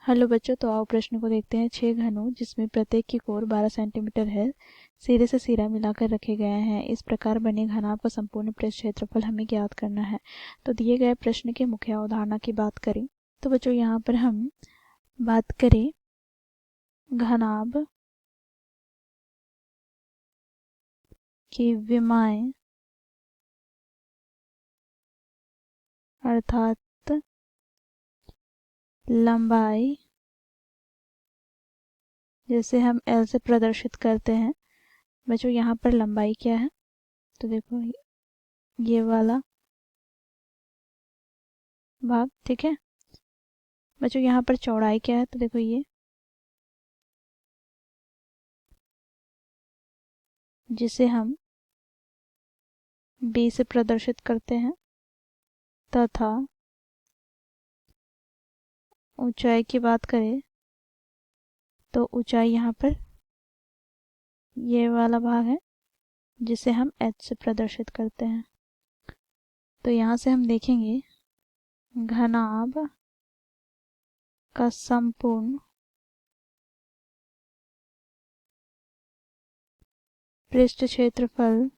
Hello बच्चों, तो आओ प्रश्न को देखते हैं। 6 घनों जिसमें प्रत्येक की कोर 12 सेंटीमीटर है, सिरे से सिरा मिलाकर रखे गए हैं। इस प्रकार बने घनाभ का संपूर्ण पृष्ठ क्षेत्रफल हमें ज्ञात करना है। तो दिए गए प्रश्न के मुख्य अवधारणा की बात करें तो बच्चों यहाँ पर हम बात करें घनाभ की विमाएं अर्थात लंबाई जैसे हम L से प्रदर्शित करते हैं। बच्चों यहाँ पर लंबाई क्या है, तो देखो ये वाला भाग, ठीक है। बच्चों यहाँ पर चौड़ाई क्या है, तो देखो ये, जिसे हम B से प्रदर्शित करते हैं, तथा ऊंचाई की बात करें तो ऊंचाई यहाँ पर ये वाला भाग है जिसे हम H से प्रदर्शित करते हैं। तो यहाँ से हम देखेंगे घनाभ का संपूर्ण पृष्ठ क्षेत्रफल,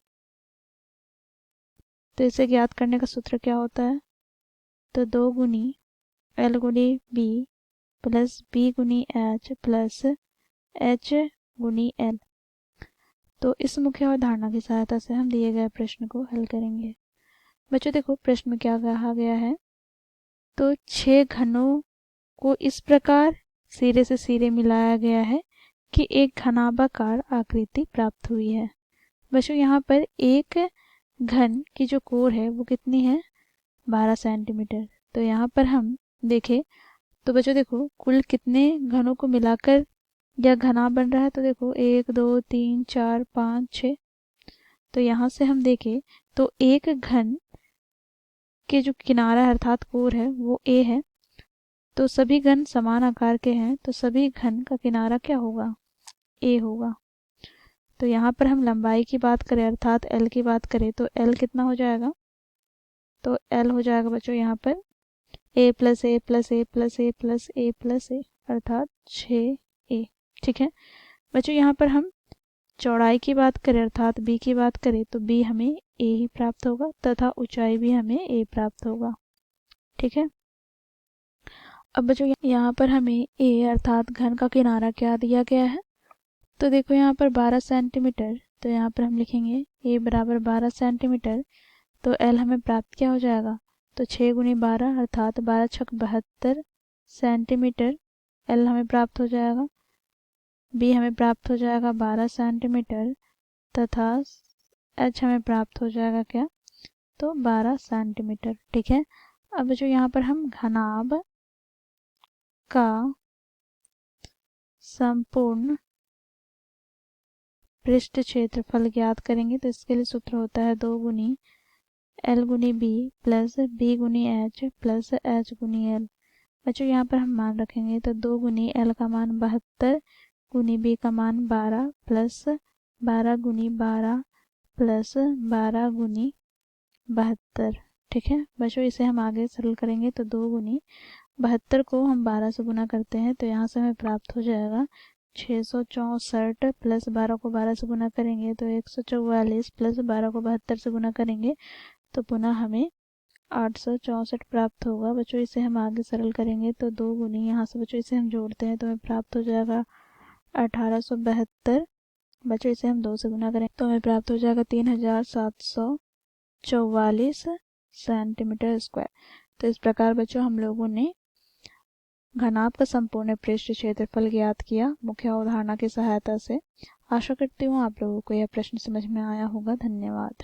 तो इसे ज्ञात करने का सूत्र क्या होता है, तो 2 गुनी L गुनी B प्लस B गुनी H प्लस H गुनी L। तो इस मुख्य अवधारणा की सहायता से हम दिए गए प्रश्न को हल करेंगे। बच्चों देखो प्रश्न में क्या कहा गया है, तो 6 घनों को इस प्रकार सिरे से सिरे मिलाया गया है कि एक घनाभाकार आकृति प्राप्त हुई है। बच्चों यहाँ पर एक घन की जो कोर है वो कितनी है, 12 सेंटीमीटर। तो यहाँ पर हम देखें तो बच्चों देखो कुल कितने घनों को मिलाकर यह घनाभ बन रहा है, तो देखो 1 2 3 4 5 6। तो यहाँ से हम देखें तो एक घन के जो किनारा अर्थात कोर है वो A है। तो सभी घन समान आकार के हैं, तो सभी घन का किनारा क्या होगा, A होगा। तो यहाँ पर हम लंबाई की बात करें अर्थात L की बात करें तो L कितना हो जाएगा, तो L हो जाएगा बच्चों यहाँ पर A plus A plus A plus A plus A plus A अर्थात 6A, ठीक है। बच्चों यहाँ पर हम चौड़ाई की बात करें अर्थात B की बात करें तो B हमें A ही प्राप्त होगा तथा ऊंचाई भी हमें A प्राप्त होगा, ठीक है। अब बच्चों यहाँ पर हमें A अर्थात घन का किनारा क्या दिया गया है, तो देखो यहाँ पर 12 सेंटीमीटर। तो यहाँ पर हम लिखेंगे A बराबर 12 सेंटीमीटर। तो L हमें प्राप्त क्या हो जाएगा, तो 6 गुनी 12 अर्थात 12 छक 72 सेंटीमीटर L हमें प्राप्त हो जाएगा। B हमें प्राप्त हो जाएगा 12 सेंटीमीटर तथा H हमें प्राप्त हो जाएगा क्या, तो 12 सेंटीमीटर, ठीक है। अब जो यहाँ पर हम घनाभ का संपूर्ण पृष्ठ क्षेत्रफल ज्ञात करेंगे, तो इसके लिए सूत्र होता है 2 गुनी L गुनी B प्लस B गुनी H प्लस H गुनी L। बच्चों यहाँ पर हम मान रखेंगे तो 2 गुनी L का मान 72 गुनी B का मान 12 प्लस 12 गुनी 12 प्लस 12 गुनी 72, ठीक है। बच्चों इसे हम आगे सरल करेंगे तो 2 गुनी 72 को हम 12 से गुना करते हैं तो यहाँ से हमें प्राप्त हो जाएगा 664 प्लस 12 को 12 से गुना करेंगे तो 144 प्लस 12 को 72 से गुना करेंगे तो पुनः हमें 864 प्राप्त होगा। बच्चों इसे हम आगे सरल करेंगे तो 2 गुनी यहाँ से बच्चों इसे हम जोड़ते हैं तो हमें प्राप्त हो जाएगा 1872। बच्चों इसे हम 2 से गुना करें तो हमें प्राप्त हो जाएगा 3744 सेंटीमीटर स्क्वायर। तो इस प्रकार बच्चों हम लोगों ने घनाभ का संपूर्ण पृष्ठ क्षेत्रफल ज्ञात किया मुख्य अवधारणा की सहायता से। आशा करती हूँ आप लोगों को यह प्रश्न समझ में आया होगा। धन्यवाद।